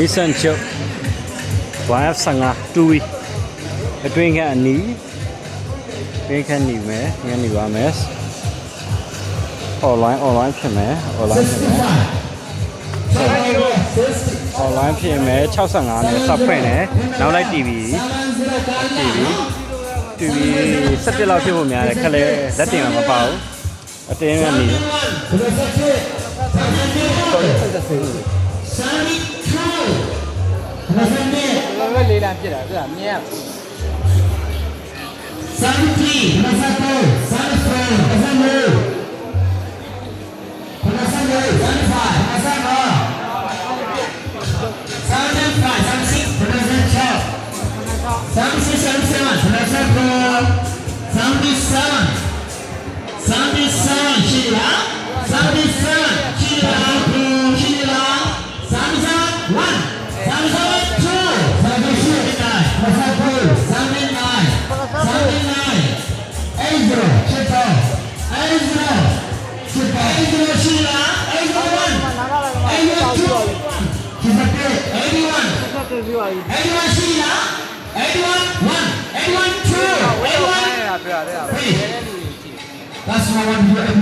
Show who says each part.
Speaker 1: Nissan Juke YF15 2 အတွင်းခန့်အနီးအတွင်းခန့်နေမယ်ငန်းနေပါမယ် online ဖြစ်မယ် online ဖြစ်မယ်65နဲ့စဖွင့်တယ်နောက်လိုက် TV 17လောက်ဖြစ်ဖို့များတယ်ခက်လဲလက်တင်မှာမပါဘူးအတင်းကနေလေးလမ်းပြစ်တာသူကမြင်ရ73 That's what I want to do.